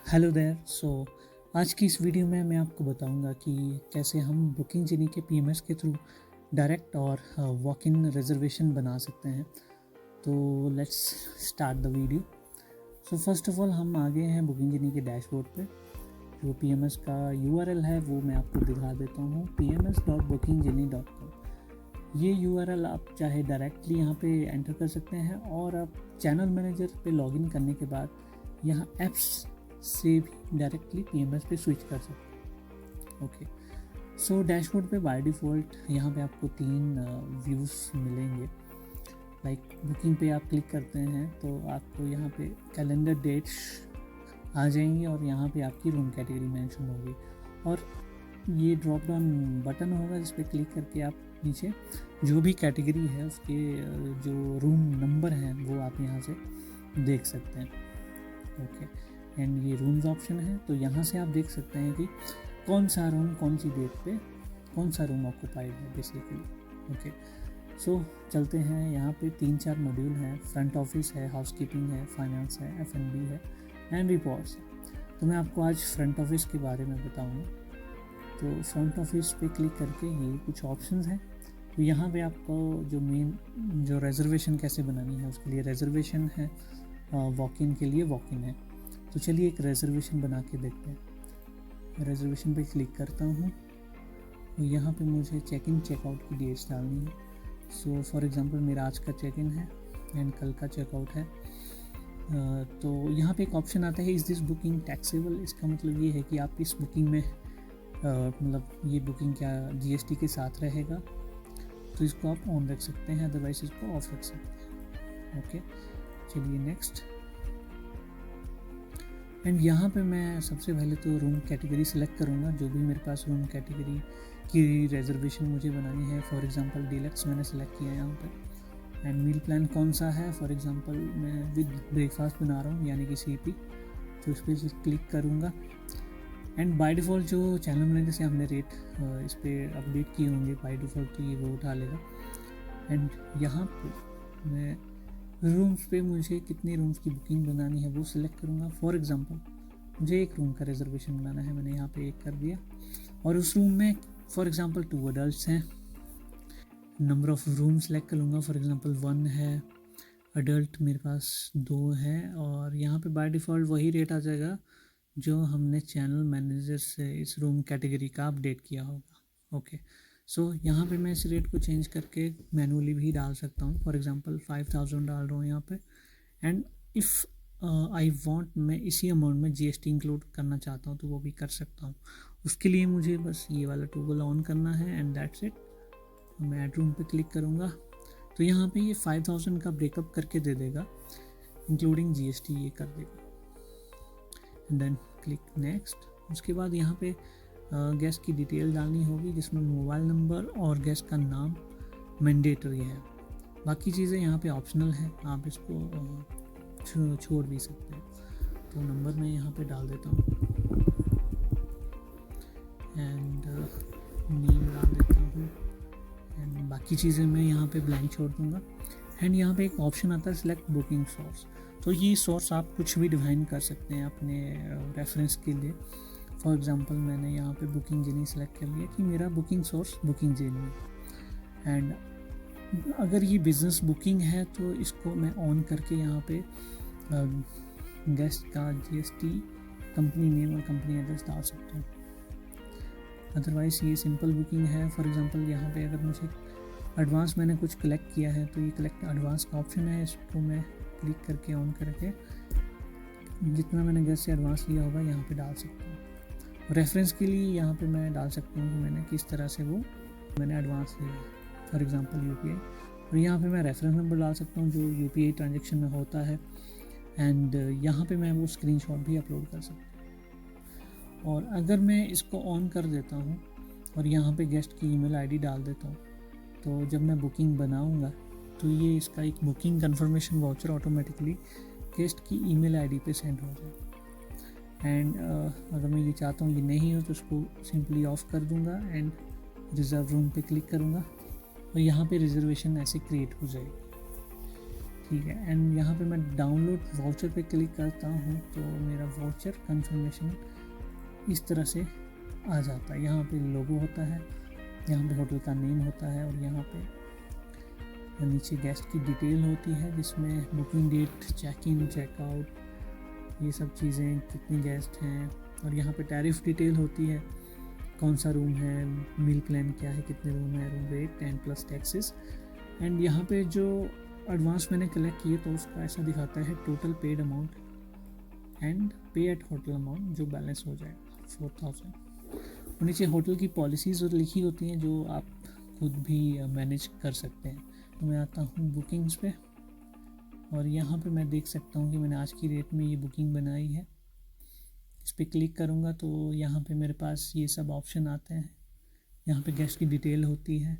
Hello there. आज की इस वीडियो में मैं आपको बताऊंगा कि कैसे हम बुकिंग जिनी के पीएमएस के थ्रू डायरेक्ट और वॉक इन रिजर्वेशन बना सकते हैं। तो let's start the video. First of all हम आ गए हैं बुकिंग जिनी के डैशबोर्ड पे। जो पीएमएस का यूआरएल है वो मैं आपको दिखा देता हूँ, pms.bookinggenie.com। ये यूआरएल आप चाहे डायरेक्टली यहाँ पे एंटर कर सकते हैं और आप चैनल मैनेजर पे लॉगिन करने के बाद यहाँ एप्स से भी डायरेक्टली पीएमएस पे स्विच कर सकते हैं। ओके, डैशबोर्ड पे बाय डिफ़ॉल्ट यहाँ पे आपको 3 व्यूज़ मिलेंगे। लाइक बुकिंग पे आप क्लिक करते हैं तो आपको यहाँ पे कैलेंडर डेट्स आ जाएंगी और यहाँ पे आपकी रूम कैटेगरी मेंशन होगी और ये ड्रॉप डाउन बटन होगा जिस पे क्लिक करके आप नीचे जो भी कैटेगरी है उसके जो रूम नंबर हैं वो आप यहाँ से देख सकते हैं। ओके, एंड ये रूम्स ऑप्शन है तो यहाँ से आप देख सकते हैं कि कौन सा रूम कौन सी डेट पे कौन सा रूम ऑक्यूपाइड है बेसिकली। ओके, चलते हैं। यहाँ पे 3-4 मॉड्यूल हैं। फ्रंट ऑफिस है, हाउसकीपिंग है, फाइनेंस है, एफ&बी है एंड रिपोर्ट्स है। तो मैं आपको आज फ्रंट ऑफिस के बारे में बताऊँगा। तो फ्रंट ऑफिस पे क्लिक करके ये कुछ ऑप्शंस हैं। तो यहाँ पे आपको जो रिजर्वेशन कैसे बनानी है उसके लिए रिजर्वेशन है, वॉक इन के लिए वॉक इन है। तो चलिए एक रिजर्वेशन बना के देखते हैं। रिजर्वेशन पे क्लिक करता हूँ। यहाँ पे मुझे चेक इन चेकआउट की डेट्स डालनी है। फॉर एग्जांपल मेरा आज का चेक इन है एंड कल का चेकआउट है। तो यहाँ पे एक ऑप्शन आता है, इज़ दिस बुकिंग टैक्सेबल। इसका मतलब ये है कि आप इस बुकिंग में मतलब ये बुकिंग क्या जीएसटी के साथ रहेगा, तो इसको आप ऑन रख सकते हैं, अदरवाइज इसको ऑफ रख सकते हैं। ओके, चलिए नेक्स्ट। एंड यहाँ पे मैं सबसे पहले तो रूम कैटेगरी सिलेक्ट करूँगा, जो भी मेरे पास रूम कैटेगरी की रिजर्वेशन मुझे बनानी है। फॉर एग्जांपल डीलक्स मैंने सेलेक्ट किया यहाँ पर। एंड मील प्लान कौन सा है, फॉर एग्जांपल मैं विद ब्रेकफास्ट बना रहा हूँ यानी कि सीपी, तो इस पर क्लिक करूँगा। एंड बाय डिफ़ॉल्ट जो चैनल मैनेजर से हमने रेट इस पर अपडेट किए होंगे बाय डिफ़ॉल्ट, तो ये वो उठा लेगा। एंड यहाँ पर मैं रूम्स पे मुझे कितने रूम्स की बुकिंग बनानी है वो सिलेक्ट करूँगा। फॉर एग्जांपल मुझे एक रूम का रिजर्वेशन बनाना है, मैंने यहाँ पे एक कर दिया और उस रूम में फॉर एग्जांपल 2 अडल्ट्स हैं। नंबर ऑफ़ रूम सेलेक्ट कर लूँगा, फॉर एग्जांपल 1 है, अडल्ट मेरे पास 2 है और यहाँ पे बाय डिफ़ॉल्ट वही रेट आ जाएगा जो हमने चैनल मैनेजर से इस रूम कैटेगरी का अपडेट किया होगा। ओके, यहाँ पे मैं इस रेट को चेंज करके मैनुअली भी डाल सकता हूँ। फॉर एग्जांपल 5000 डाल रहा हूँ यहाँ पे। एंड इफ़ आई वांट, मैं इसी अमाउंट में जीएसटी इंक्लूड करना चाहता हूँ तो वो भी कर सकता हूँ। उसके लिए मुझे बस ये वाला टॉगल ऑन करना है एंड दैट्स इट। मैं ऐड रूम पे क्लिक करूँगा तो यहाँ पे ये 5000 का ब्रेकअप करके दे देगा, इंक्लूडिंग जीएसटी ये कर देगा। And then click next. उसके बाद यहाँ पे गेस्ट की डिटेल डालनी होगी जिसमें मोबाइल नंबर और गेस्ट का नाम मैंडेटरी है। बाकी चीज़ें यहाँ पे ऑप्शनल है, आप इसको छोड़ भी सकते हैं। तो नंबर मैं यहाँ पे डाल देता हूँ एंड नेम डाल देता हूँ एंड बाकी चीज़ें मैं यहाँ पे ब्लैंक छोड़ दूँगा। एंड यहाँ पे एक ऑप्शन आता है सिलेक्ट बुकिंग सोर्स। तो ये सोर्स आप कुछ भी डिफाइन कर सकते हैं अपने रेफरेंस के लिए। फॉर एग्जांपल मैंने यहाँ पे बुकिंग जिनी सेलेक्ट कर लिया कि मेरा बुकिंग सोर्स बुकिंग जिनी है। एंड अगर ये बिज़नेस बुकिंग है तो इसको मैं ऑन करके यहाँ पे गेस्ट का जीएसटी, कंपनी नेम और कंपनी एड्रेस डाल सकता हूँ। अदरवाइज़ ये सिंपल बुकिंग है। फॉर एग्जांपल यहाँ पे अगर मुझे एडवांस मैंने कुछ कलेक्ट किया है तो ये कलेक्ट एडवांस का ऑप्शन है, इसको मैं क्लिक करके ऑन करके जितना मैंने गेस्ट से एडवांस लिया होगा यहाँ पे डाल सकता हूँ। रेफरेंस के लिए यहाँ पे मैं डाल सकता हूँ कि मैंने किस तरह से वो मैंने एडवांस लिया है। फॉर एग्जांपल यूपीआई, और यहाँ पे मैं रेफरेंस नंबर डाल सकता हूँ जो यूपीआई ट्रांजैक्शन में होता है। एंड यहाँ पे मैं वो स्क्रीनशॉट भी अपलोड कर सकता हूँ। और अगर मैं इसको ऑन कर देता हूँ और यहाँ पे गेस्ट की ईमेल आईडी डाल देता हूँ तो जब मैं बुकिंग बनाऊँगा तो ये इसका एक booking confirmation voucher automatically guest की ईमेल आईडी पे सेंड हो जाएगा। एंड अगर मैं ये चाहता हूँ ये नहीं हो तो उसको सिंपली ऑफ कर दूँगा एंड रिज़र्व रूम पे क्लिक करूँगा और यहाँ पे रिजर्वेशन ऐसे क्रिएट हो जाएगी। ठीक है। एंड यहाँ पे मैं डाउनलोड वाउचर पे क्लिक करता हूँ तो मेरा वाउचर कंफर्मेशन इस तरह से आ जाता है। यहाँ पे लोगो होता है, यहाँ पे होटल का नेम होता है, और यहाँ पे नीचे गेस्ट की डिटेल होती है जिसमें booking date, check in, checkout, ये सब चीज़ें, कितने गेस्ट हैं, और यहाँ पे टैरिफ डिटेल होती है, कौन सा रूम है, मील प्लान क्या है, कितने रूम है, room rate, 10 plus taxes. And यहाँ पे जो एडवांस मैंने कलेक्ट किए तो उसका ऐसा दिखाता है टोटल पेड अमाउंट एंड पे एट होटल अमाउंट, जो बैलेंस हो जाएगा 4000। और नीचे होटल की पॉलिसीज़ और लिखी होती हैं जो आप खुद भी मैनेज कर सकते हैं। तो मैं आता हूँ बुकिंग्स पे, और यहाँ पे मैं देख सकता हूँ कि मैंने आज की डेट में ये बुकिंग बनाई है। इस पर क्लिक करूँगा तो यहाँ पे मेरे पास ये सब ऑप्शन आते हैं। यहाँ पे गेस्ट की डिटेल होती है।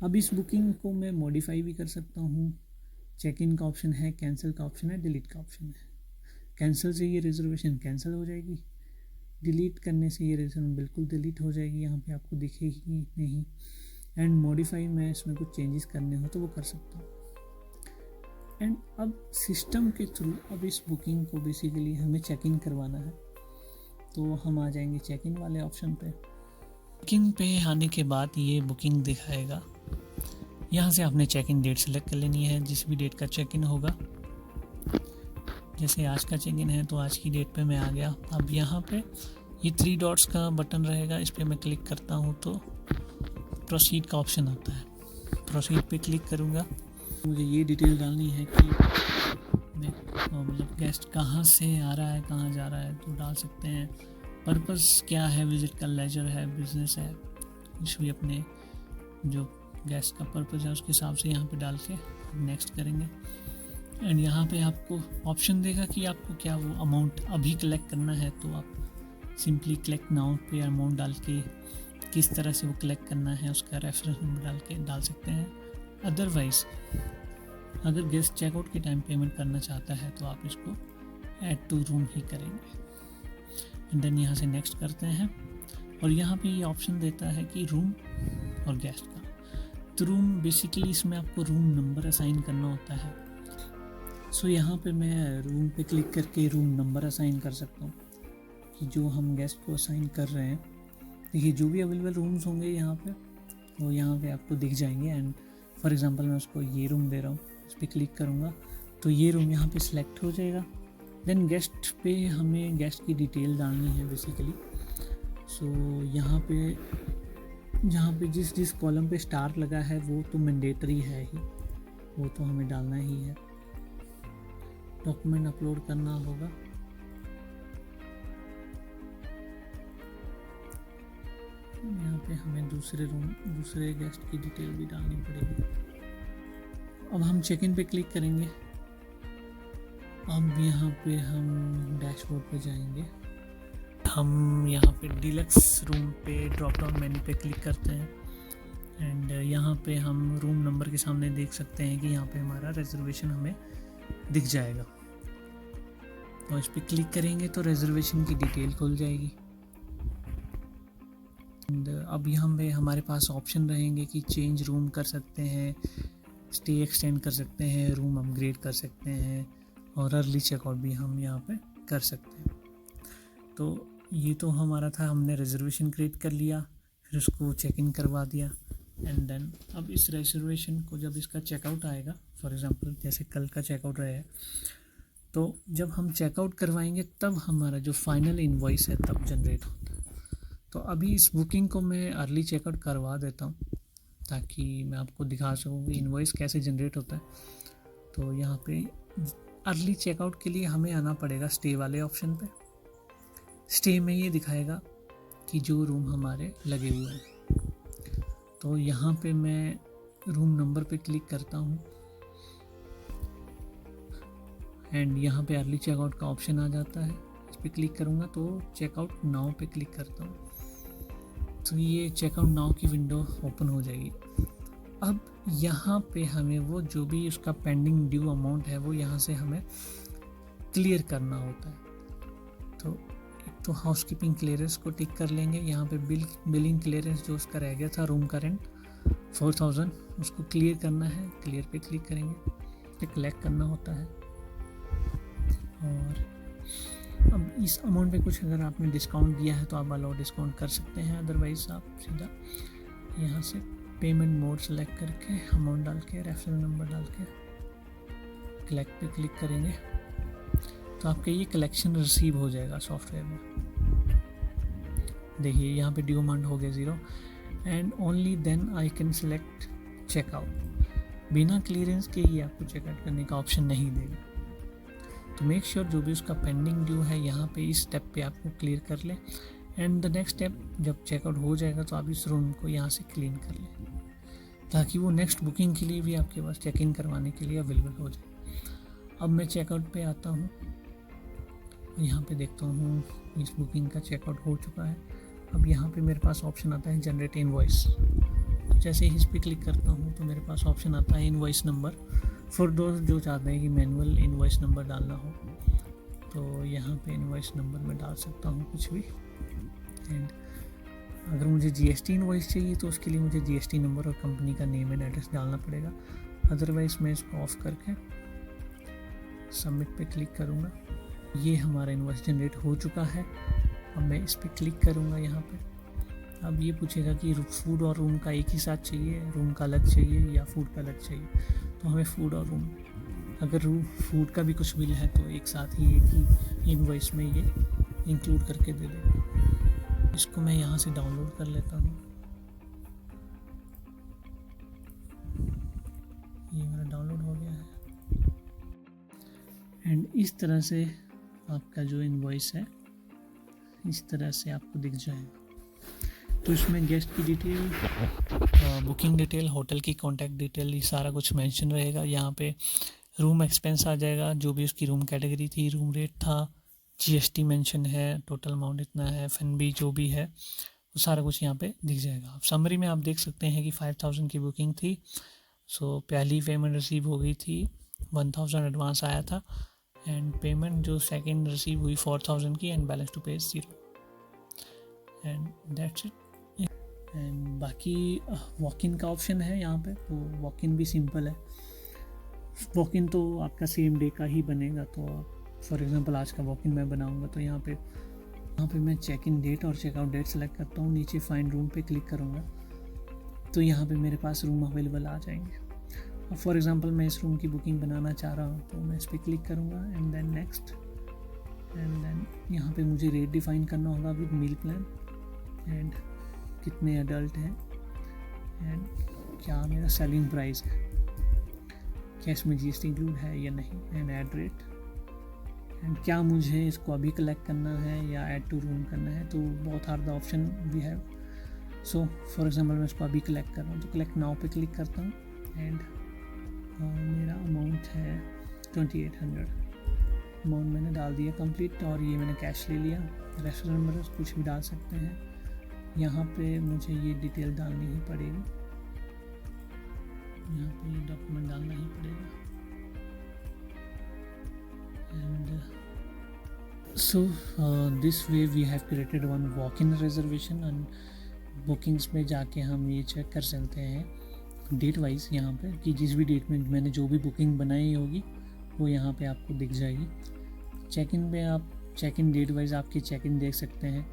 अब इस बुकिंग को मैं मॉडिफाई भी कर सकता हूँ। चेक इन का ऑप्शन है, कैंसिल का ऑप्शन है, डिलीट का ऑप्शन है। कैंसिल से ये रिजर्वेशन कैंसिल हो जाएगी, डिलीट करने से ये रिजर्वेशन बिल्कुल डिलीट हो जाएगी, यहाँ पे आपको दिखेगी नहीं। एंड मॉडिफाई में इसमें कुछ चेंजेस करने हो तो वो कर सकता हूँ। एंड अब सिस्टम के थ्रू अब इस बुकिंग को बेसिकली हमें चेक इन करवाना है, तो हम आ जाएंगे चेक इन वाले ऑप्शन पे। चेक इन पे आने के बाद ये बुकिंग दिखाएगा। यहाँ से आपने चेक इन डेट सेलेक्ट कर लेनी है, जिस भी डेट का चेक इन होगा। जैसे आज का चेक इन है तो आज की डेट पे मैं आ गया। अब यहाँ पे ये 3 डॉट्स का बटन रहेगा, इस पर मैं क्लिक करता हूँ तो प्रोसीड का ऑप्शन आता है। प्रोसीड पे क्लिक करूँगा, मुझे ये डिटेल डालनी है कि मैं मतलब गेस्ट कहाँ से आ रहा है, कहाँ जा रहा है, तो डाल सकते हैं। पर्पस क्या है, विजिट का लेजर है, बिजनेस है, कुछ भी अपने जो गेस्ट का पर्पस है उसके हिसाब से यहाँ पे डाल के नेक्स्ट करेंगे। एंड यहाँ पे आपको ऑप्शन देगा कि आपको क्या वो अमाउंट अभी कलेक्ट करना है, तो आप सिंपली कलेक्ट नाउ पे अमाउंट डाल के किस तरह से वो कलेक्ट करना है उसका रेफरेंस नंबर डाल के डाल सकते हैं। अदरवाइज़ अगर गेस्ट चेकआउट के टाइम पेमेंट करना चाहता है तो आप इसको ऐड टू रूम ही करेंगे। एंड देन यहाँ से नेक्स्ट करते हैं, और यहाँ पे ये ऑप्शन देता है कि रूम और गेस्ट का। तो रूम बेसिकली इसमें आपको रूम नंबर असाइन करना होता है। सो यहाँ पे मैं रूम पे क्लिक करके रूम नंबर असाइन कर सकता हूँ कि जो हम गेस्ट को असाइन कर रहे हैं। देखिए जो भी अवेलेबल रूम्स होंगे यहाँ पे वो यहाँ पे आपको दिख जाएंगे। एंड फॉर एग्जांपल मैं उसको ये रूम दे रहा हूँ, इस पर क्लिक करूँगा तो ये रूम यहाँ पे सिलेक्ट हो जाएगा। देन गेस्ट पे हमें गेस्ट की डिटेल डालनी है बेसिकली। सो यहाँ पे जिस कॉलम पे स्टार लगा है वो तो मैंडेटरी है ही, वो तो हमें डालना ही है। डॉक्यूमेंट अपलोड करना होगा, यहाँ पे हमें दूसरे गेस्ट की डिटेल भी डालनी पड़ेगी। अब हम चेक इन पे क्लिक करेंगे। अब यहाँ पे हम डैशबोर्ड पे जाएंगे, हम यहाँ पे डिलक्स रूम पे ड्रॉप डाउन मेन्यू पे क्लिक करते हैं। एंड यहाँ पे हम रूम नंबर के सामने देख सकते हैं कि यहाँ पे हमारा रिजर्वेशन हमें दिख जाएगा। और इस पर क्लिक करेंगे तो रिजर्वेशन की डिटेल खुल जाएगी। एंड अब यहाँ पे हमारे पास ऑप्शन रहेंगे कि चेंज रूम कर सकते हैं, स्टे एक्सटेंड कर सकते हैं, रूम अपग्रेड कर सकते हैं, और अर्ली चेकआउट भी हम यहाँ पे कर सकते हैं। तो ये तो हमारा था, हमने रिजर्वेशन क्रिएट कर लिया, फिर उसको चेक इन करवा दिया। एंड देन अब इस रिजर्वेशन को जब इसका चेकआउट आएगा, फॉर एग्जांपल जैसे कल का चेकआउट रहा है, तो जब हम चेकआउट करवाएंगे तब हमारा जो फाइनल इनवॉइस है तब जनरेट होता है। तो अभी इस बुकिंग को मैं अर्ली चेकआउट करवा देता हूँ ताकि मैं आपको दिखा सकूँ कि इनवॉइस कैसे जनरेट होता है। तो यहाँ पे अर्ली चेकआउट के लिए हमें आना पड़ेगा स्टे वाले ऑप्शन पे। स्टे में ये दिखाएगा कि जो रूम हमारे लगे हुए हैं। तो यहाँ पे मैं रूम नंबर पे क्लिक करता हूँ एंड यहाँ पे अर्ली चेकआउट का ऑप्शन आ जाता है। इस पर क्लिक करूँगा तो चेकआउट नाउ पे क्लिक करता हूँ तो ये चेकआउट नाउ की विंडो ओपन हो जाएगी। अब यहाँ पे हमें वो जो भी उसका पेंडिंग ड्यू अमाउंट है वो यहाँ से हमें क्लियर करना होता है। तो एक तो हाउसकीपिंग क्लियरेंस को टिक कर लेंगे। यहाँ पे बिलिंग क्लियरेंस जो उसका रह गया था रूम का रेंट 4000, उसको क्लियर करना है, क्लियर पे क्लिक करेंगे। पे कलेक्ट करना होता है। और अब इस अमाउंट पे कुछ अगर आपने डिस्काउंट दिया है तो आप अलाउ डिस्काउंट कर सकते हैं, अदरवाइज आप सीधा यहाँ से पेमेंट मोड सेलेक्ट करके अमाउंट डाल के रेफरेंस नंबर डाल के कलेक्ट पे क्लिक करेंगे तो आपका ये कलेक्शन रिसीव हो जाएगा सॉफ्टवेयर में। देखिए यहाँ पे ड्यू अमाउंट हो गया 0 and only then I can select checkout. बिना क्लियरेंस के ही आपको चेकआउट करने का ऑप्शन नहीं देगा। तो मेक श्योर जो भी उसका पेंडिंग ड्यू है यहाँ पे इस स्टेप पे आपको क्लियर कर ले एंड द नेक्स्ट स्टेप जब चेकआउट हो जाएगा तो आप इस रूम को यहाँ से क्लीन कर लें ताकि वो नेक्स्ट बुकिंग के लिए भी आपके पास चेक इन करवाने के लिए अवेलेबल हो जाए। अब मैं चेकआउट पे आता हूँ, यहाँ पे देखता हूँ इस बुकिंग का चेकआउट हो चुका है। अब यहाँ पे मेरे पास ऑप्शन आता है जनरेट इनवॉइस। जैसे ही इस पर क्लिक करता हूँ तो मेरे पास ऑप्शन आता है इनवॉइस नंबर फॉर दोस्त जो चाहते हैं कि मैनुअल इनवॉइस नंबर डालना हो तो यहाँ पे इनवॉइस नंबर में डाल सकता हूँ कुछ भी। एंड अगर मुझे जीएसटी इनवॉइस चाहिए तो उसके लिए मुझे जीएसटी नंबर और कंपनी का नेम एंड एड्रेस डालना पड़ेगा, अदरवाइज मैं इसको ऑफ करके सबमिट पे क्लिक करूँगा। ये हमारा इनवॉइस जनरेट हो चुका है। अब मैं इस पर क्लिक करूँगा यहाँ पे। अब ये पूछेगा कि फूड और रूम का एक ही साथ चाहिए, रूम का अलग चाहिए या फूड का अलग चाहिए। तो हमें फूड और रूम, अगर फूड का भी कुछ बिल है तो एक साथ ही एक ही इनवॉइस में ये इंक्लूड करके दे देगा। इसको मैं यहाँ से डाउनलोड कर लेता हूँ। ये मेरा डाउनलोड हो गया है एंड इस तरह से आपका जो इनवॉइस है इस तरह से आपको दिख जाएगा। तो इसमें गेस्ट की डिटेल, बुकिंग डिटेल, होटल की कॉन्टैक्ट डिटेल, ये सारा कुछ मेंशन रहेगा। यहाँ पे रूम एक्सपेंस आ जाएगा, जो भी उसकी रूम कैटेगरी थी, रूम रेट था, जीएसटी मेंशन है, टोटल अमाउंट इतना है, एफएनबी जो भी है वो सारा कुछ यहाँ पे दिख जाएगा। अब समरी में आप देख सकते हैं कि 5000 की बुकिंग थी। सो पहली पेमेंट रिसीव हो गई थी, 1000 एडवांस आया था एंड पेमेंट जो सेकंड रिसीव हुई 4000 की एंड बैलेंस टू पे 0 एंड दैट्स इट। एंड बाकी वॉक इन का ऑप्शन है यहाँ पे, तो वॉक इन भी सिंपल है। वॉक इन तो आपका सेम डे का ही बनेगा। तो फॉर एग्जांपल आज का वॉक इन मैं बनाऊँगा तो यहाँ पे मैं चेक इन डेट और चेकआउट डेट सेलेक्ट करता हूँ, नीचे फाइंड रूम पे क्लिक करूँगा तो यहाँ पे मेरे पास रूम अवेलेबल आ जाएंगे। अब फॉर एग्जांपल मैं इस रूम की बुकिंग बनाना चाह रहा हूँ तो मैं इस पर क्लिक करूँगा and then next and then यहाँ पे मुझे रेट डिफाइन करना होगा विद मील प्लान एंड कितने अडल्ट हैं एंड क्या मेरा सेलिंग प्राइस है, क्या इसमें जीएसटी इंक्लूड है या नहीं, एंड ऐड रेट एंड क्या मुझे इसको अभी कलेक्ट करना है या ऐड टू रूम करना है। तो बहुत are the option we have. So for example मैं इसको अभी कलेक्ट कर रहा हूँ तो कलेक्ट नाउ पे क्लिक करता हूँ एंड मेरा अमाउंट है 2800। अमाउंट मैंने डाल दिया कंप्लीट और ये मैंने कैश ले लिया। रेफरेंस नंबर कुछ भी डाल सकते हैं। यहाँ पे मुझे ये डिटेल डालनी ही पड़ेगी, यहाँ पे ये डॉक्यूमेंट डालना ही पड़ेगा and so this way we have created one walk in reservation and bookings में जाके हम ये चेक कर सकते हैं डेट वाइज यहाँ पे कि जिस भी डेट में मैंने जो भी बुकिंग बनाई होगी वो यहाँ पे आपको दिख जाएगी। चेक इन पे आप चेक इन डेट वाइज आपके चेक इन देख सकते हैं,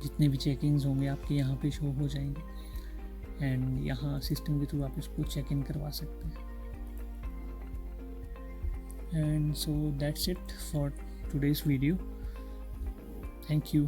जितने भी चेकिंग्स होंगे आपके यहाँ पे शो हो जाएंगे एंड यहाँ सिस्टम के थ्रू आप इसको चेक इन करवा सकते हैं। And so that's it for today's video. Thank you.